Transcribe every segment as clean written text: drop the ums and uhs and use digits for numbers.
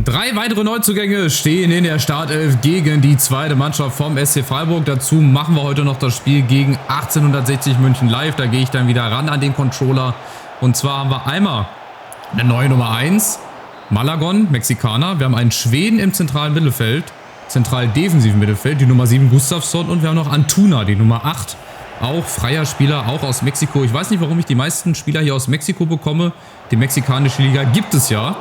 3 weitere Neuzugänge stehen in der Startelf gegen die zweite Mannschaft vom SC Freiburg. Dazu machen wir heute noch das Spiel gegen 1860 München live. Da gehe ich dann wieder ran an den Controller. Und zwar haben wir einmal eine neue Nummer 1, Malagon, Mexikaner. Wir haben einen Schweden im zentralen Mittelfeld, zentral defensiven Mittelfeld, die Nummer 7 Gustafsson. Und wir haben noch Antuna, die Nummer 8. Auch freier Spieler, auch aus Mexiko. Ich weiß nicht, warum ich die meisten Spieler hier aus Mexiko bekomme. Die mexikanische Liga gibt es ja.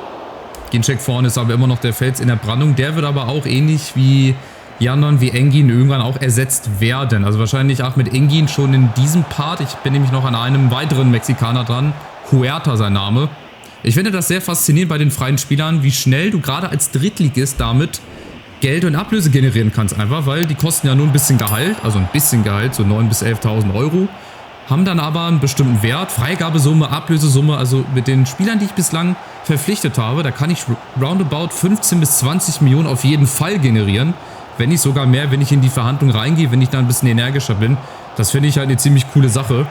Ginczek vorne ist aber immer noch der Fels in der Brandung. Der wird aber auch ähnlich wie Yannon, wie Engin irgendwann auch ersetzt werden. Also wahrscheinlich auch mit Engin schon in diesem Part. Ich bin nämlich noch an einem weiteren Mexikaner dran. Huerta sein Name. Ich finde das sehr faszinierend bei den freien Spielern, wie schnell du gerade als Drittligist damit Geld und Ablöse generieren kannst. Einfach, weil die kosten ja nur ein bisschen Gehalt. Also ein bisschen Gehalt, so 9.000 bis 11.000 Euro. Haben dann aber einen bestimmten Wert, Freigabesumme, Ablösesumme. Also mit den Spielern, die ich bislang verpflichtet habe, da kann ich roundabout 15 bis 20 Millionen auf jeden Fall generieren. Wenn nicht sogar mehr, wenn ich in die Verhandlung reingehe, wenn ich da ein bisschen energischer bin. Das finde ich halt eine ziemlich coole Sache.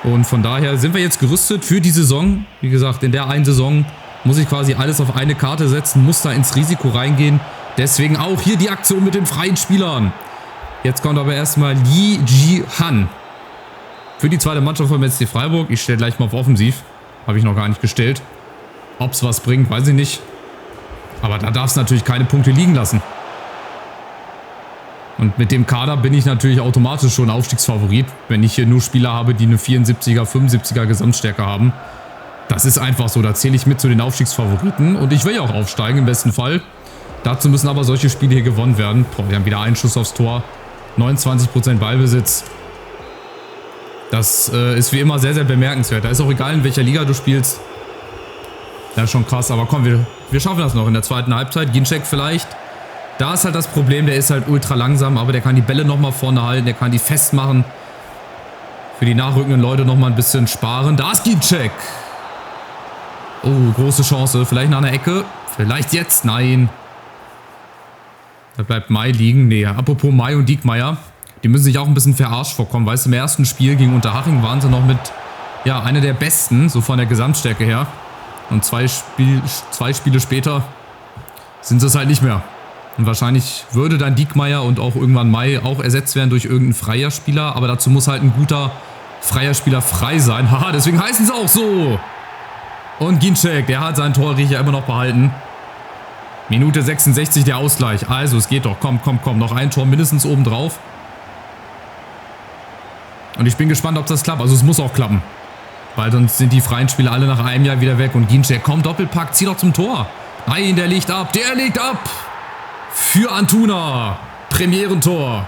Und von daher sind wir jetzt gerüstet für die Saison. Wie gesagt, in der einen Saison muss ich quasi alles auf eine Karte setzen, muss da ins Risiko reingehen. Deswegen auch hier die Aktion mit den freien Spielern. Jetzt kommt aber erstmal Yi Ji-han für die zweite Mannschaft vom SC Freiburg. Ich stelle gleich mal auf Offensiv. Habe ich noch gar nicht gestellt. Ob es was bringt, weiß ich nicht. Aber da darf es natürlich keine Punkte liegen lassen. Und mit dem Kader bin ich natürlich automatisch schon Aufstiegsfavorit, wenn ich hier nur Spieler habe, die eine 74er, 75er Gesamtstärke haben. Das ist einfach so, da zähle ich mit zu den Aufstiegsfavoriten. Und ich will ja auch aufsteigen im besten Fall. Dazu müssen aber solche Spiele hier gewonnen werden. Boah, wir haben wieder einen Schuss aufs Tor. 29% Ballbesitz. Das ist wie immer sehr, sehr bemerkenswert. Da ist auch egal, in welcher Liga du spielst. Das ist schon krass, aber komm, wir schaffen das noch in der zweiten Halbzeit. Ginczek vielleicht. Da ist halt das Problem, der ist halt ultra langsam, aber der kann die Bälle nochmal vorne halten, der kann die festmachen. Für die nachrückenden Leute nochmal ein bisschen sparen. Da ist Ginczek. Oh, große Chance. Vielleicht nach einer Ecke. Vielleicht jetzt. Nein. Da bleibt Mai liegen. Nee, apropos Mai und Diekmeyer. Die müssen sich auch ein bisschen verarscht vorkommen. Weißt du, im ersten Spiel gegen Unterhaching waren sie noch mit, ja, einer der besten, so von der Gesamtstärke her. Und zwei Spiele später sind sie es halt nicht mehr. Und wahrscheinlich würde dann Diekmeyer und auch irgendwann Mai auch ersetzt werden durch irgendeinen freier Spieler. Aber dazu muss halt ein guter freier Spieler frei sein. Haha, deswegen heißen sie auch so. Und Ginczek, der hat seinen Torriecher immer noch behalten. Minute 66 der Ausgleich. Also es geht doch. Komm. Noch ein Tor mindestens oben drauf. Und ich bin gespannt, ob das klappt. Also es muss auch klappen. Weil sonst sind die freien Spieler alle nach einem Jahr wieder weg. Und Ginczek, komm, Doppelpack, zieh doch zum Tor. Nein, der legt ab. Der legt ab. Für Antuna. Premierentor.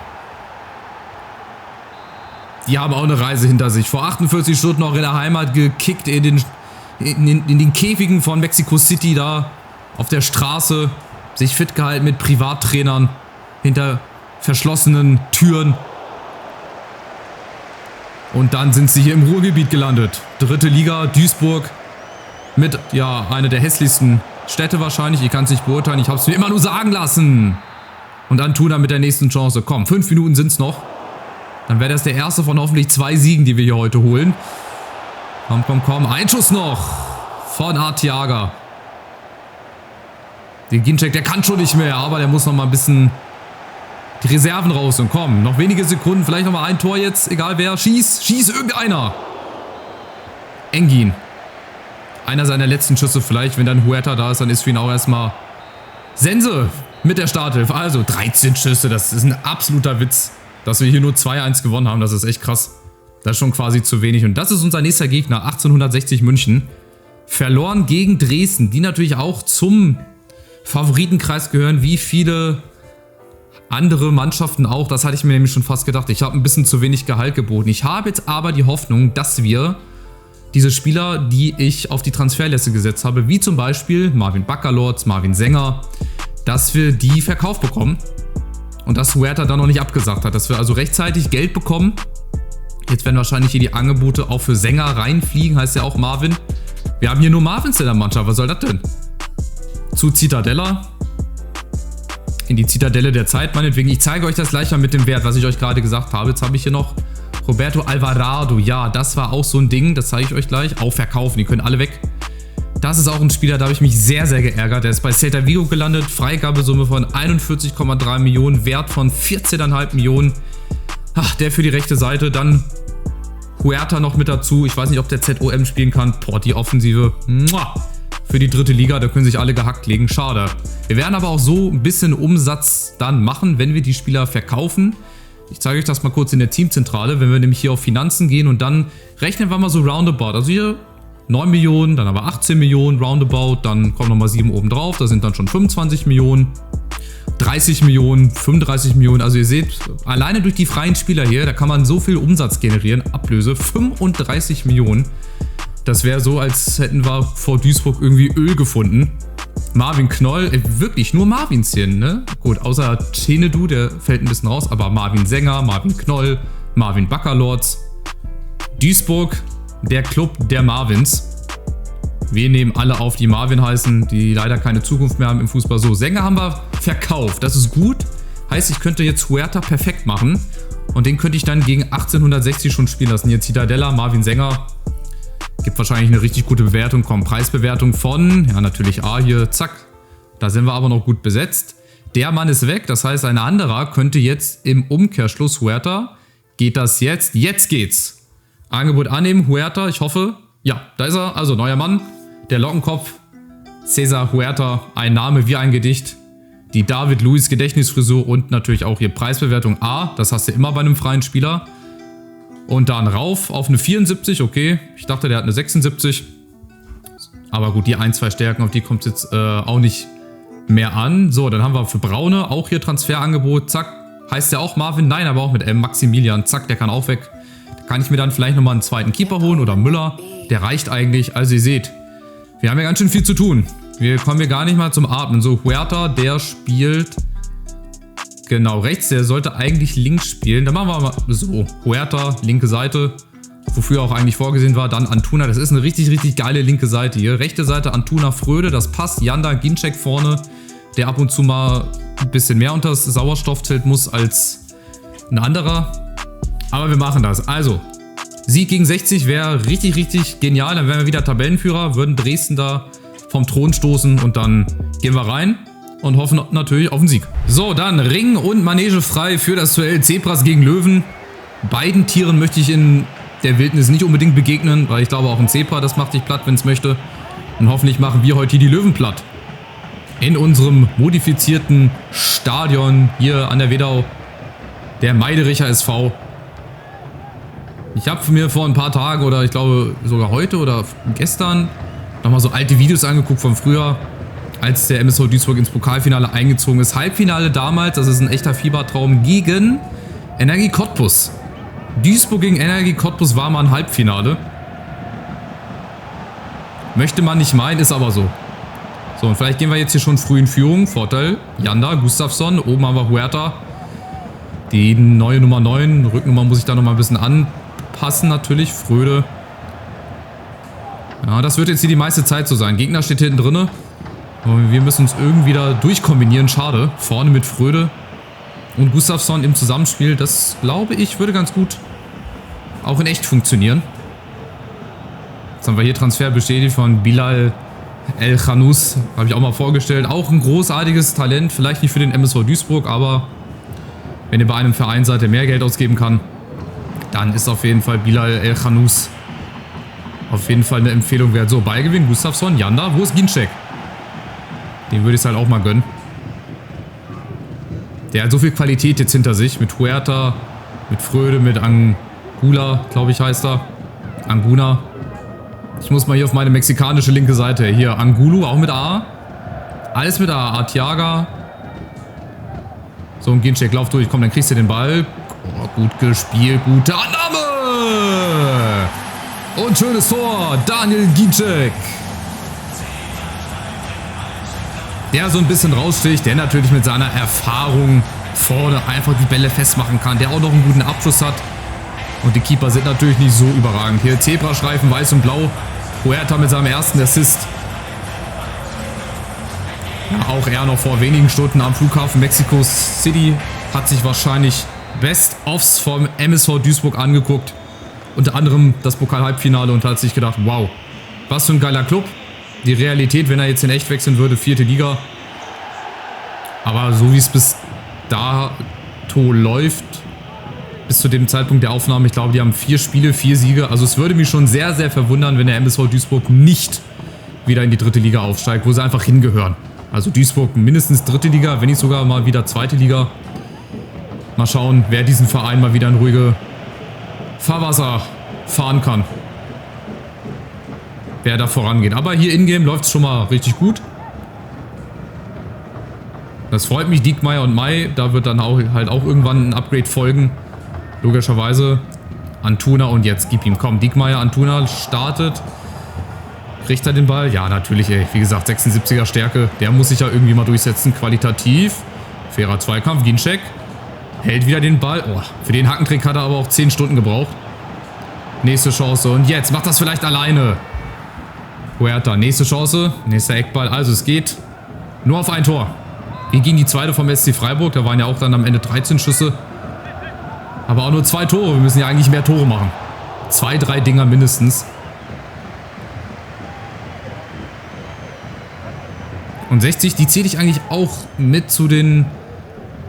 Die haben auch eine Reise hinter sich. Vor 48 Stunden noch in der Heimat gekickt in den Käfigen von Mexico City da auf der Straße. Sich fit gehalten mit Privattrainern hinter verschlossenen Türen. Und dann sind sie hier im Ruhrgebiet gelandet. 3. Liga, Duisburg. Mit, ja, einer der hässlichsten Städte wahrscheinlich. Ich kann es nicht beurteilen. Ich habe es mir immer nur sagen lassen. Und Antuna mit der nächsten Chance. Komm, 5 Minuten sind es noch. Dann wäre das der erste von hoffentlich 2 Siegen, die wir hier heute holen. Komm. Ein Schuss noch. Von Arteaga. Den Ginczek, der kann schon nicht mehr. Aber der muss noch mal ein bisschen die Reserven raus. Und komm, noch wenige Sekunden. Vielleicht noch mal ein Tor jetzt. Egal wer. Schieß irgendeiner. Engin. Einer seiner letzten Schüsse vielleicht. Wenn dann Huerta da ist, dann ist für ihn auch erstmal Sense mit der Starthilfe. Also 13 Schüsse. Das ist ein absoluter Witz. Dass wir hier nur 2-1 gewonnen haben. Das ist echt krass. Das ist schon quasi zu wenig. Und das ist unser nächster Gegner. 1860 München. Verloren gegen Dresden. Die natürlich auch zum Favoritenkreis gehören. Wie viele andere Mannschaften auch. Das hatte ich mir nämlich schon fast gedacht. Ich habe ein bisschen zu wenig Gehalt geboten. Ich habe jetzt aber die Hoffnung, dass wir diese Spieler, die ich auf die Transferliste gesetzt habe, wie zum Beispiel Marvin Baccalords, Marvin Sänger, dass wir die verkauft bekommen. Und dass Huerta dann noch nicht abgesagt hat. Dass wir also rechtzeitig Geld bekommen. Jetzt werden wahrscheinlich hier die Angebote auch für Sänger reinfliegen. Heißt ja auch Marvin. Wir haben hier nur Marvins in der Mannschaft. Was soll das denn? Zu Zitadella. In die Zitadelle der Zeit meinetwegen. Ich zeige euch das gleich mal mit dem Wert, was ich euch gerade gesagt habe. Jetzt habe ich hier noch Roberto Alvarado. Ja, das war auch so ein Ding. Das zeige ich euch gleich. Auch verkaufen. Die können alle weg. Das ist auch ein Spieler, da habe ich mich sehr, sehr geärgert. Der ist bei Celta Vigo gelandet. Freigabesumme von 41,3 Millionen, Wert von 14,5 Millionen. Ach, der für die rechte Seite. Dann Huerta noch mit dazu. Ich weiß nicht, ob der ZOM spielen kann. Boah, die Offensive. Muah. Für die dritte Liga, da können sich alle gehackt legen. Schade. Wir werden aber auch so ein bisschen Umsatz dann machen, wenn wir die Spieler verkaufen. Ich zeige euch das mal kurz in der Teamzentrale. Wenn wir nämlich hier auf Finanzen gehen und dann rechnen wir mal so roundabout. Also hier 9 Millionen, dann aber 18 Millionen roundabout. Dann kommen nochmal 7 oben drauf. Da sind dann schon 25 Millionen. 30 Millionen, 35 Millionen. Also ihr seht, alleine durch die freien Spieler hier, da kann man so viel Umsatz generieren. Ablöse 35 Millionen. Das wäre so, als hätten wir vor Duisburg irgendwie Öl gefunden. Marvin Knoll, wirklich nur Marvins hier, ne? Gut, außer Chenedu, der fällt ein bisschen raus, aber Marvin Sänger, Marvin Knoll, Marvin Baccalords. Duisburg, der Club der Marvins. Wir nehmen alle auf, die Marvin heißen, die leider keine Zukunft mehr haben im Fußball. So, Sänger haben wir verkauft, das ist gut. Heißt, ich könnte jetzt Huerta perfekt machen und den könnte ich dann gegen 1860 schon spielen lassen. Hier Zitadella, Marvin Sänger. Gibt wahrscheinlich eine richtig gute Bewertung. Komm, Preisbewertung von, ja natürlich A hier, zack. Da sind wir aber noch gut besetzt. Der Mann ist weg, das heißt ein anderer könnte jetzt im Umkehrschluss Huerta. Geht das jetzt? Jetzt geht's. Angebot annehmen, Huerta, ich hoffe. Ja, da ist er, also neuer Mann. Der Lockenkopf, Cesar Huerta, ein Name wie ein Gedicht. Die David Luiz Gedächtnisfrisur und natürlich auch hier Preisbewertung A. Das hast du immer bei einem freien Spieler. Und dann rauf auf eine 74, okay. Ich dachte, der hat eine 76. Aber gut, die 1, 2 Stärken, auf die kommt es jetzt auch nicht mehr an. So, dann haben wir für Braune auch hier Transferangebot. Zack. Heißt der auch Marvin? Nein, aber auch mit M. Maximilian. Zack, der kann auch weg. Da kann ich mir dann vielleicht nochmal einen zweiten Keeper holen oder Müller. Der reicht eigentlich. Also ihr seht, wir haben ja ganz schön viel zu tun. Wir kommen hier gar nicht mal zum Atmen. So, Huerta, der spielt genau rechts. Der sollte eigentlich links spielen. Dann machen wir mal so. Huerta, linke Seite. Wofür auch eigentlich vorgesehen war. Dann Antuna. Das ist eine richtig, richtig geile linke Seite hier. Rechte Seite Antuna, Fröde. Das passt. Janda, Ginczek vorne. Der ab und zu mal ein bisschen mehr unter das Sauerstoffzelt muss als ein anderer. Aber wir machen das. Also, Sieg gegen 60 wäre richtig, richtig genial. Dann wären wir wieder Tabellenführer. Würden Dresden da vom Thron stoßen. Und dann gehen wir rein. Und hoffen natürlich auf den Sieg. So, dann Ring und Manege frei für das Duell Zebras gegen Löwen. Beiden Tieren möchte ich in der Wildnis nicht unbedingt begegnen, weil ich glaube auch ein Zebra, das macht dich platt, wenn es möchte. Und hoffentlich machen wir heute hier die Löwen platt. In unserem modifizierten Stadion hier an der Wedau. Der Meidericher SV. Ich habe mir vor ein paar Tagen oder ich glaube sogar heute oder gestern nochmal so alte Videos angeguckt von früher, als der MSV Duisburg ins Pokalfinale eingezogen ist. Halbfinale damals, das ist ein echter Fiebertraum, gegen Energie Cottbus. Duisburg gegen Energie Cottbus war mal ein Halbfinale. Möchte man nicht meinen, ist aber so. So, und vielleicht gehen wir jetzt hier schon früh in Führung. Vorteil, Janda, Gustafsson, oben haben wir Huerta. Die neue Nummer 9, Rücknummer muss ich da nochmal ein bisschen anpassen natürlich. Fröde. Ja, das wird jetzt hier die meiste Zeit so sein. Gegner steht hinten drin. Wir müssen uns irgendwie da durchkombinieren. Schade. Vorne mit Fröde und Gustafsson im Zusammenspiel. Das, glaube ich, würde ganz gut auch in echt funktionieren. Jetzt haben wir hier Transfer bestätigt von Bilal El Khanous. Habe ich auch mal vorgestellt. Auch ein großartiges Talent. Vielleicht nicht für den MSV Duisburg, aber wenn ihr bei einem Verein seid, der mehr Geld ausgeben kann, dann ist auf jeden Fall Bilal El Khanous auf jeden Fall eine Empfehlung wert. So, Beigewinn, Gustafsson, Janda. Wo ist Ginczek? Den würde ich es halt auch mal gönnen. Der hat so viel Qualität jetzt hinter sich. Mit Huerta, mit Fröde, mit Angula, glaube ich heißt er. Anguna. Ich muss mal hier auf meine mexikanische linke Seite. Hier, Angulu, auch mit A. Alles mit A. Artiaga. So, und Ginczek, lauf durch. Komm, dann kriegst du den Ball. Oh, gut gespielt, gute Annahme. Und schönes Tor. Daniel Ginczek. Der so ein bisschen raussticht, der natürlich mit seiner Erfahrung vorne einfach die Bälle festmachen kann, der auch noch einen guten Abschluss hat. Und die Keeper sind natürlich nicht so überragend. Hier Zebrastreifen, weiß und blau. Huerta mit seinem ersten Assist. Ja, auch er noch vor wenigen Stunden am Flughafen Mexico City hat sich wahrscheinlich Best-ofs vom MSV Duisburg angeguckt. Unter anderem das Pokal-Halbfinale und hat sich gedacht, wow, was für ein geiler Club. die Realität, wenn er jetzt in echt wechseln würde, 4. Liga. Aber so wie es bis dato läuft, bis zu dem Zeitpunkt der Aufnahme, ich glaube, die haben 4 Spiele, 4 Siege. Also es würde mich schon sehr, sehr verwundern, wenn der MSV Duisburg nicht wieder in die 3. Liga aufsteigt, wo sie einfach hingehören. Also Duisburg mindestens 3. Liga, wenn nicht sogar mal wieder 2. Liga. Mal schauen, wer diesen Verein mal wieder in ruhige Fahrwasser fahren kann. Wer da vorangeht. Aber hier in-game läuft es schon mal richtig gut. Das freut mich, Diekmeyer und Mai. Da wird dann auch irgendwann ein Upgrade folgen. Logischerweise. Antuna und jetzt gib ihm. Komm, Diekmeyer, Antuna startet. Kriegt er den Ball? Ja, natürlich, ey. Wie gesagt, 76er Stärke. Der muss sich ja irgendwie mal durchsetzen. Qualitativ. Fairer Zweikampf. Ginczek. Hält wieder den Ball. Oh, für den Hackentrick hat er aber auch 10 Stunden gebraucht. Nächste Chance. Und jetzt macht das vielleicht alleine. Huerta. Nächste Chance. Nächster Eckball. Also es geht nur auf ein Tor. Wir gegen die 2. vom SC Freiburg. Da waren ja auch dann am Ende 13 Schüsse. Aber auch nur 2 Tore. Wir müssen ja eigentlich mehr Tore machen. 2, 3 Dinger mindestens. Und 60, die zähle ich eigentlich auch mit zu den,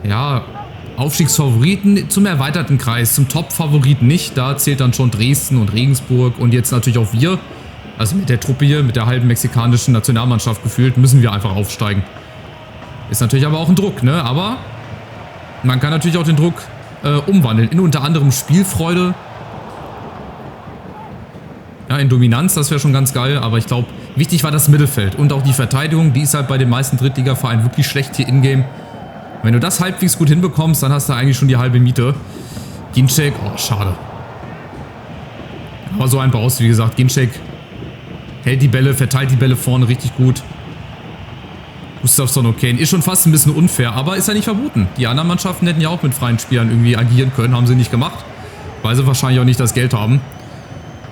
ja, Aufstiegsfavoriten, zum erweiterten Kreis, zum Top-Favoriten nicht. Da zählt dann schon Dresden und Regensburg und jetzt natürlich auch wir. Also mit der Truppe hier, mit der halben mexikanischen Nationalmannschaft gefühlt, müssen wir einfach aufsteigen. Ist natürlich aber auch ein Druck, ne? Aber man kann natürlich auch den Druck umwandeln in unter anderem Spielfreude. Ja, in Dominanz, das wäre schon ganz geil, aber ich glaube, wichtig war das Mittelfeld und auch die Verteidigung, die ist halt bei den meisten Drittliga-Vereinen wirklich schlecht hier in-game. Wenn du das halbwegs gut hinbekommst, dann hast du eigentlich schon die halbe Miete. Ginczek, oh, schade. Aber so ein Baus, wie gesagt, Ginczek hält die Bälle, verteilt die Bälle vorne richtig gut. Gustafsson, okay, ist schon fast ein bisschen unfair, aber ist ja nicht verboten. Die anderen Mannschaften hätten ja auch mit freien Spielern irgendwie agieren können, haben sie nicht gemacht, weil sie wahrscheinlich auch nicht das Geld haben.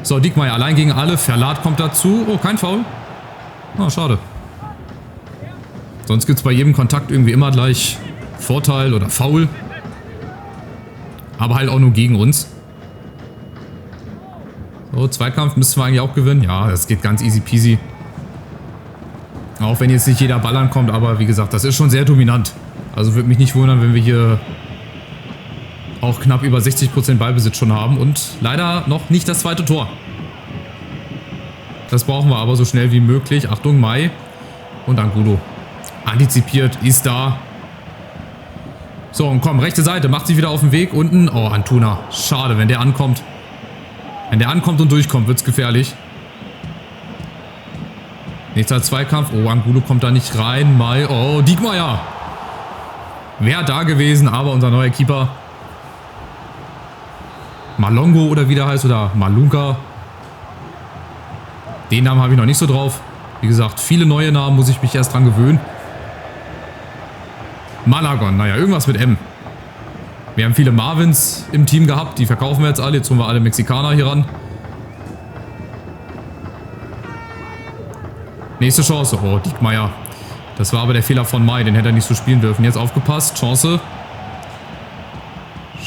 So, Diekmeyer allein gegen alle, Verlat kommt dazu. Oh, kein Foul. Oh, schade. Sonst gibt es bei jedem Kontakt irgendwie immer gleich Vorteil oder Foul. Aber halt auch nur gegen uns. So, Zweikampf müssten wir eigentlich auch gewinnen. Ja, das geht ganz easy peasy. Auch wenn jetzt nicht jeder Ball ankommt, aber wie gesagt, das ist schon sehr dominant. Also würde mich nicht wundern, wenn wir hier auch knapp über 60% Ballbesitz schon haben und leider noch nicht das 2. Tor. Das brauchen wir aber so schnell wie möglich. Achtung, Mai und Angulo. Antizipiert, ist da. So, und komm, rechte Seite, macht sich wieder auf den Weg. Unten, oh, Antuna. Schade, wenn der ankommt. Wenn der ankommt und durchkommt, wird es gefährlich. Nächster Zweikampf. Oh, Angulo kommt da nicht rein. Mai, oh, Diekmeyer. Wäre da gewesen, aber unser neuer Keeper. Malongo oder wie der heißt, oder Malunga. Den Namen habe ich noch nicht so drauf. Wie gesagt, viele neue Namen, muss ich mich erst dran gewöhnen. Malagon, naja, irgendwas mit M. Wir haben viele Marvins im Team gehabt, die verkaufen wir jetzt alle. Jetzt holen wir alle Mexikaner hier ran. Nächste Chance. Oh, Diekmeyer. Das war aber der Fehler von Mai, den hätte er nicht so spielen dürfen. Jetzt aufgepasst, Chance.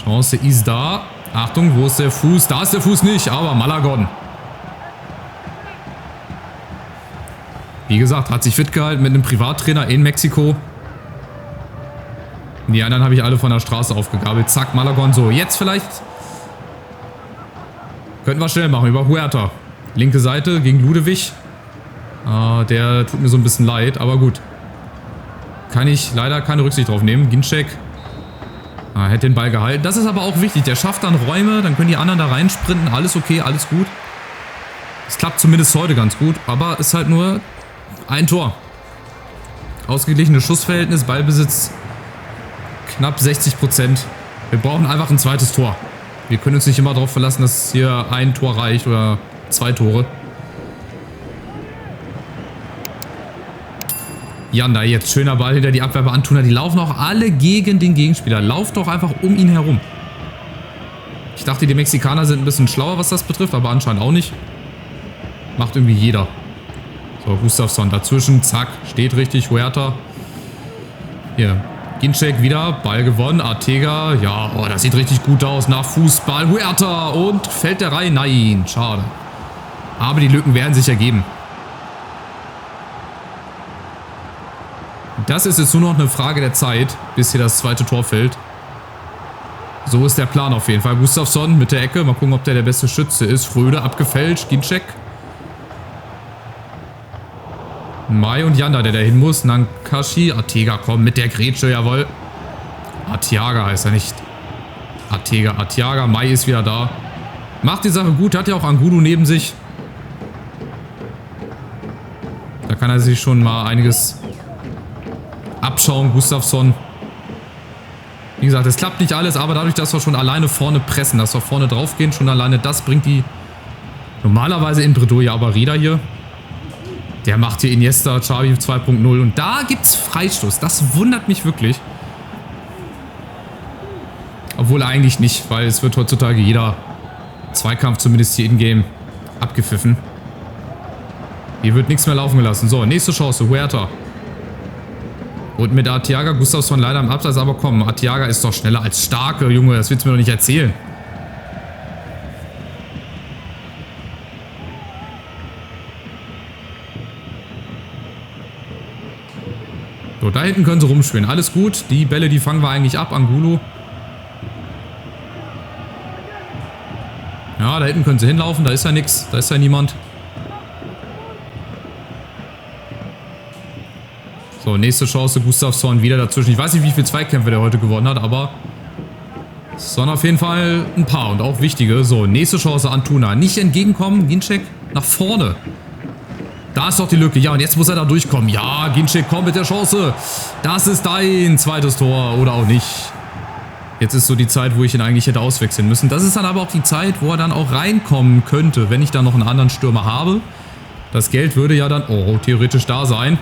Chance ist da. Achtung, wo ist der Fuß? Da ist der Fuß nicht, aber Malagon. Wie gesagt, hat sich fit gehalten mit einem Privattrainer in Mexiko. Die anderen habe ich alle von der Straße aufgegabelt. Zack, Malagon. So, jetzt vielleicht könnten wir schnell machen über Huerta. Linke Seite gegen Ludewig. Der tut mir so ein bisschen leid, aber gut. Kann ich leider keine Rücksicht drauf nehmen. Ginczek. Hätte den Ball gehalten. Das ist aber auch wichtig. Der schafft dann Räume, dann können die anderen da reinsprinten. Alles okay, alles gut. Es klappt zumindest heute ganz gut, aber ist halt nur ein Tor. Ausgeglichenes Schussverhältnis, Ballbesitz knapp 60%. Wir brauchen einfach ein zweites Tor. Wir können uns nicht immer darauf verlassen, dass hier ein Tor reicht oder 2 Tore. Janda, jetzt schöner Ball hinter die Abwehr bei Antuna. Die laufen auch alle gegen den Gegenspieler. Lauft doch einfach um ihn herum. Ich dachte, die Mexikaner sind ein bisschen schlauer, was das betrifft, aber anscheinend auch nicht. Macht irgendwie jeder. So, Gustafsson dazwischen. Zack, steht richtig. Huerta. Hier, Ginczek wieder. Ball gewonnen. Arteaga. Ja, oh, das sieht richtig gut aus. Nach Fußball. Huerta. Und fällt der rein? Nein, schade. Aber die Lücken werden sich ergeben. Das ist jetzt nur noch eine Frage der Zeit, bis hier das zweite Tor fällt. So ist der Plan auf jeden Fall. Gustafsson mit der Ecke. Mal gucken, ob der beste Schütze ist. Fröde abgefälscht. Ginczek. Mai und Janda, der da hin muss. Nankashi. Arteaga, komm, mit der Grätsche, jawohl. Arteaga heißt er nicht. Arteaga. Mai ist wieder da. Macht die Sache gut. Hat ja auch Angulo neben sich. Da kann er sich schon mal einiges abschauen. Gustafsson. Wie gesagt, es klappt nicht alles, aber dadurch, dass wir schon alleine vorne pressen, dass wir vorne drauf gehen, schon alleine das bringt die normalerweise in Bredouille. Aber Rieder hier, der macht hier Iniesta, Xavi 2.0 und da gibt's Freistoß. Das wundert mich wirklich. Obwohl eigentlich nicht, weil es wird heutzutage jeder Zweikampf, zumindest hier in-game, abgepfiffen. Hier wird nichts mehr laufen gelassen. So, nächste Chance, Huerta. Und mit Arteaga, Gustafsson leider im Abseits, aber komm, Arteaga ist doch schneller als Starke, Junge, das willst du mir doch nicht erzählen. So, da hinten können sie rumspielen, alles gut, die Bälle, die fangen wir eigentlich ab, Angulo. Ja, da hinten können sie hinlaufen, da ist ja nichts, da ist ja niemand. So, nächste Chance, Gustafsson wieder dazwischen. Ich weiß nicht, wie viele Zweikämpfe der heute gewonnen hat, aber es waren auf jeden Fall ein paar und auch wichtige. So, nächste Chance, Antuna. Nicht entgegenkommen, Ginczek nach vorne. Da ist doch die Lücke. Ja, und jetzt muss er da durchkommen. Ja, Ginczek kommt mit der Chance. Das ist dein zweites Tor oder auch nicht. Jetzt ist so die Zeit, wo ich ihn eigentlich hätte auswechseln müssen. Das ist dann aber auch die Zeit, wo er dann auch reinkommen könnte, wenn ich dann noch einen anderen Stürmer habe. Das Geld würde ja dann, theoretisch da sein.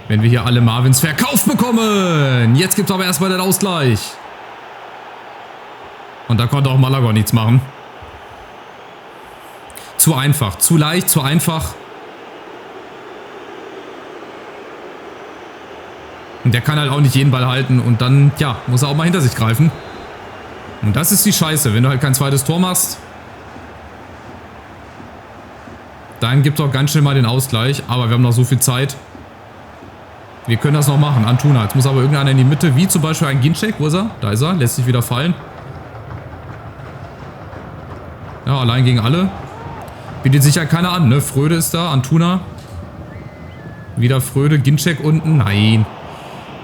Wenn wir hier alle Marvins verkauft bekommen. Jetzt gibt es aber erstmal den Ausgleich. Und da konnte auch Malaga nichts machen. Zu einfach. Zu leicht, zu einfach. Und der kann halt auch nicht jeden Ball halten. Und dann, ja, muss er auch mal hinter sich greifen. Und das ist die Scheiße. Wenn du halt kein zweites Tor machst, dann gibt es auch ganz schnell mal den Ausgleich. Aber wir haben noch so viel Zeit. Wir können das noch machen. Antuna. Jetzt muss aber irgendeiner in die Mitte, wie zum Beispiel ein Ginczek. Wo ist er? Da ist er. Lässt sich wieder fallen. Ja, allein gegen alle. Bietet sich ja keiner an, ne? Fröde ist da. Antuna. Wieder Fröde. Ginczek unten. Nein.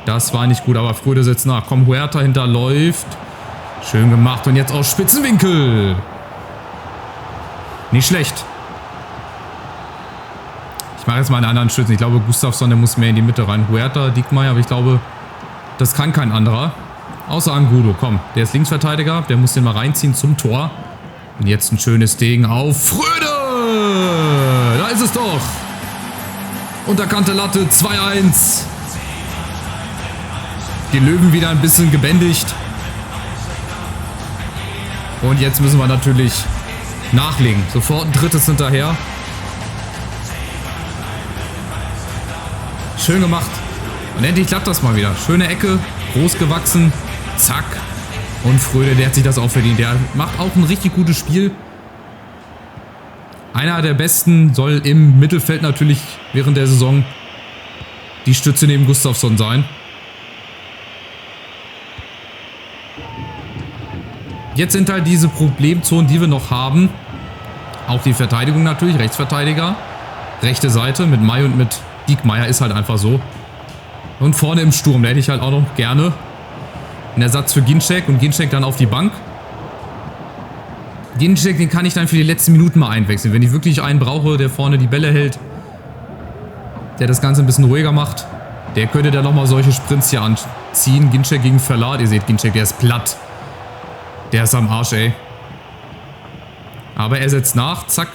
Das war nicht gut, aber Fröde setzt nach. Komm, Huerta hinterläuft. Schön gemacht. Und jetzt aus Spitzenwinkel. Nicht schlecht. Ich mache jetzt mal einen anderen Schützen. Ich glaube, Gustafsson, der muss mehr in die Mitte rein. Huerta, Diekmeyer, aber ich glaube, das kann kein anderer. Außer Angulo. Komm, der ist Linksverteidiger. Der muss den mal reinziehen zum Tor. Und jetzt ein schönes Ding auf Fröde. Da ist es doch. Unterkante Latte, 2-1. Die Löwen wieder ein bisschen gebändigt. Und jetzt müssen wir natürlich nachlegen. Sofort ein drittes hinterher. Schön gemacht. Und endlich klappt das mal wieder. Schöne Ecke, groß gewachsen. Zack. Und Fröde, der hat sich das auch verdient. Der macht auch ein richtig gutes Spiel. Einer der besten, soll im Mittelfeld natürlich während der Saison die Stütze neben Gustafsson sein. Jetzt sind halt diese Problemzonen, die wir noch haben. Auch die Verteidigung natürlich, Rechtsverteidiger. Rechte Seite mit Mai und mit Diekmeyer ist halt einfach so. Und vorne im Sturm, da hätte ich halt auch noch gerne einen Ersatz für Ginczek und Ginczek dann auf die Bank. Ginczek, den kann ich dann für die letzten Minuten mal einwechseln. Wenn ich wirklich einen brauche, der vorne die Bälle hält, der das Ganze ein bisschen ruhiger macht, der könnte dann nochmal solche Sprints hier anziehen. Ginczek gegen Verlat, ihr seht Ginczek, der ist platt. Der ist am Arsch, ey. Aber er setzt nach, zack.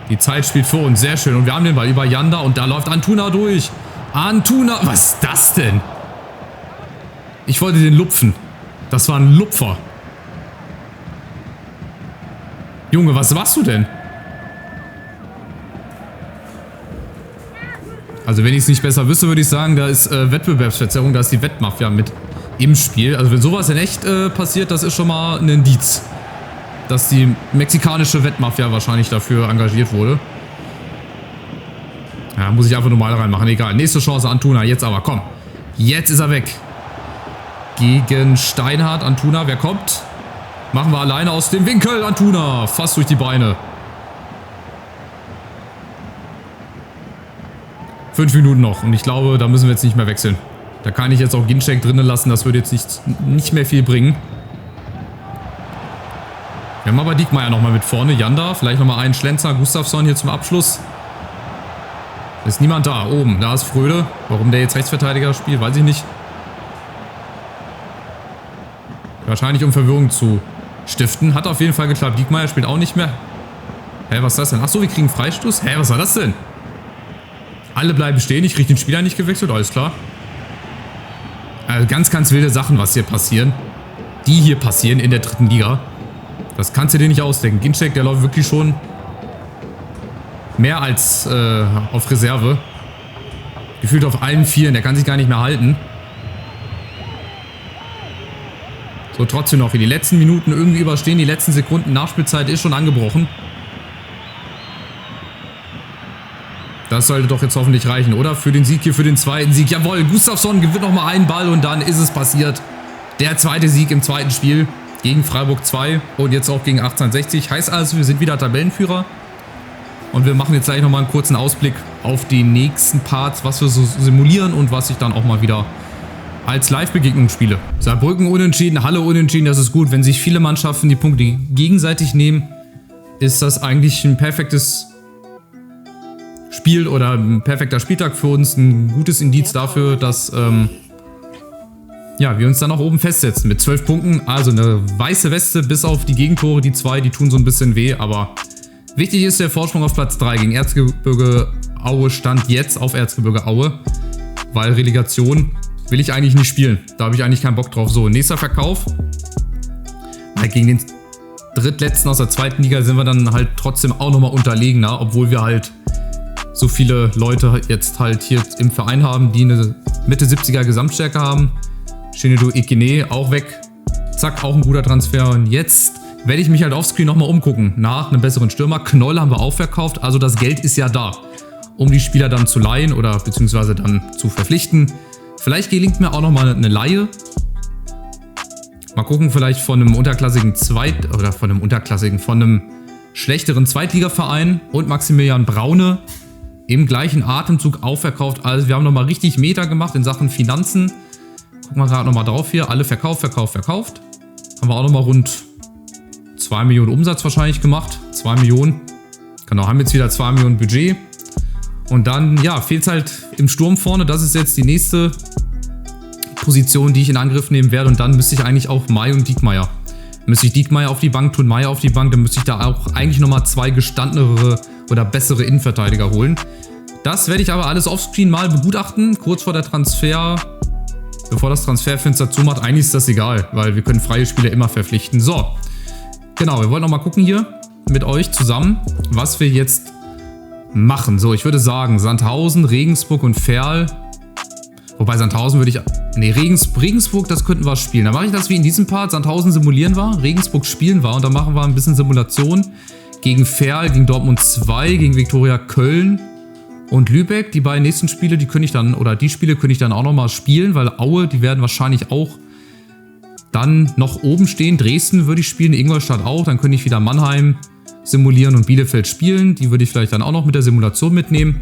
Die Zeit spielt für uns, sehr schön. Und wir haben den Ball über Janda und da läuft Antuna durch. Antuna, was ist das denn? Ich wollte den lupfen. Das war ein Lupfer. Junge, was machst du denn? Also wenn ich es nicht besser wüsste, würde ich sagen, da ist Wettbewerbsverzerrung, da ist die Wettmafia mit im Spiel. Also wenn sowas in echt passiert, das ist schon mal ein Indiz, dass die mexikanische Wettmafia wahrscheinlich dafür engagiert wurde. Ja, muss ich einfach normal reinmachen. Egal. Nächste Chance, Antuna. Jetzt aber, komm. Jetzt ist er weg. Gegen Steinhardt. Antuna, wer kommt? Machen wir alleine aus dem Winkel. Antuna, fast durch die Beine. 5 Minuten noch. Und ich glaube, da müssen wir jetzt nicht mehr wechseln. Da kann ich jetzt auch Ginczek drinnen lassen. Das würde jetzt nicht mehr viel bringen. Wir haben aber Diekmeyer nochmal mit vorne. Janda, vielleicht nochmal einen Schlenzer. Gustafsson hier zum Abschluss. Ist niemand da. Oben, da ist Fröde. Warum der jetzt Rechtsverteidiger spielt, weiß ich nicht. Wahrscheinlich um Verwirrung zu stiften. Hat auf jeden Fall geklappt. Diekmeyer spielt auch nicht mehr. Hä, was ist das denn? Achso, wir kriegen Freistoß. Hä, was war das denn? Alle bleiben stehen. Ich kriege den Spieler nicht gewechselt. Alles klar. Ganz, ganz wilde Sachen, was hier passieren. Die hier passieren in der 3. Liga. Das kannst du dir nicht ausdenken. Ginczek, der läuft wirklich schon mehr als auf Reserve. Gefühlt auf allen Vieren. Der kann sich gar nicht mehr halten. So, trotzdem noch. Die letzten Minuten irgendwie überstehen. Die letzten Sekunden. Nachspielzeit ist schon angebrochen. Das sollte doch jetzt hoffentlich reichen, oder? Für den Sieg hier, für den zweiten Sieg. Jawohl, Gustafsson gewinnt nochmal einen Ball und dann ist es passiert. Der zweite Sieg im zweiten Spiel gegen Freiburg 2 und jetzt auch gegen 1860. Heißt also, wir sind wieder Tabellenführer. Und wir machen jetzt gleich nochmal einen kurzen Ausblick auf die nächsten Parts, was wir so simulieren und was ich dann auch mal wieder als Live-Begegnung spiele. Saarbrücken unentschieden, Halle unentschieden, das ist gut. Wenn sich viele Mannschaften die Punkte gegenseitig nehmen, ist das eigentlich ein perfektes Spiel oder ein perfekter Spieltag für uns. Ein gutes Indiz dafür, dass ja, wir uns dann auch oben festsetzen mit 12 Punkten. Also eine weiße Weste bis auf die Gegentore, die 2, die tun so ein bisschen weh, aber wichtig ist der Vorsprung auf Platz 3 gegen Erzgebirge Aue stand jetzt auf Erzgebirge Aue, weil Relegation will ich eigentlich nicht spielen. Da habe ich eigentlich keinen Bock drauf. So, nächster Verkauf. Halt gegen den Drittletzten aus der 2. Liga sind wir dann halt trotzdem auch nochmal unterlegener, obwohl wir halt so viele Leute jetzt halt hier im Verein haben, die eine Mitte 70er Gesamtstärke haben. Shinedo Ikene auch weg. Zack, auch ein guter Transfer. Und jetzt werde ich mich halt offscreen nochmal umgucken nach einem besseren Stürmer. Knoll haben wir auch verkauft, also das Geld ist ja da, um die Spieler dann zu leihen oder beziehungsweise dann zu verpflichten. Vielleicht gelingt mir auch nochmal eine Leihe. Mal gucken, vielleicht von einem unterklassigen von einem schlechteren Zweitligaverein und Maximilian Braune im gleichen Atemzug auch verkauft. Also wir haben nochmal richtig Meter gemacht in Sachen Finanzen. Gucken wir gerade nochmal drauf hier. Alle verkauft. Haben wir auch nochmal rund 2 Millionen Umsatz wahrscheinlich gemacht. 2 Millionen. Genau, haben jetzt wieder 2 Millionen Budget. Und dann, ja, fehlt es halt im Sturm vorne. Das ist jetzt die nächste Position, die ich in Angriff nehmen werde. Und dann müsste ich eigentlich auch May und Diekmeyer. Müsste ich Diekmeyer auf die Bank tun, May auf die Bank. Dann müsste ich da auch eigentlich nochmal 2 gestandenere oder bessere Innenverteidiger holen. Das werde ich aber alles offscreen mal begutachten. Kurz vor der bevor das Transferfenster zumacht. Eigentlich ist das egal, weil wir können freie Spieler immer verpflichten. So, genau, wir wollen noch mal gucken hier mit euch zusammen, was wir jetzt machen. So, ich würde sagen, Sandhausen, Regensburg und Ferl. Wobei Sandhausen würde ich... Ne, Regensburg, das könnten wir spielen. Dann mache ich das wie in diesem Part. Sandhausen simulieren wir, Regensburg spielen wir und dann machen wir ein bisschen Simulation gegen Ferl, gegen Dortmund 2, gegen Viktoria Köln und Lübeck. Die beiden nächsten Spiele, die könnte ich dann, oder die Spiele könnte ich dann auch nochmal spielen, weil Aue, die werden wahrscheinlich auch dann noch oben stehen. Dresden würde ich spielen, Ingolstadt auch. Dann könnte ich wieder Mannheim simulieren und Bielefeld spielen. Die würde ich vielleicht dann auch noch mit der Simulation mitnehmen.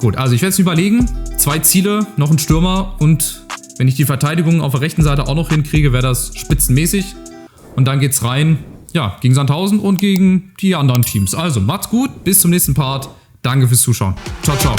Gut, also ich werde es überlegen. 2 Ziele, noch ein Stürmer und wenn ich die Verteidigung auf der rechten Seite auch noch hinkriege, wäre das spitzenmäßig. Und dann geht's rein, ja, gegen Sandhausen und gegen die anderen Teams. Also macht's gut, bis zum nächsten Part. Danke fürs Zuschauen. Ciao, ciao.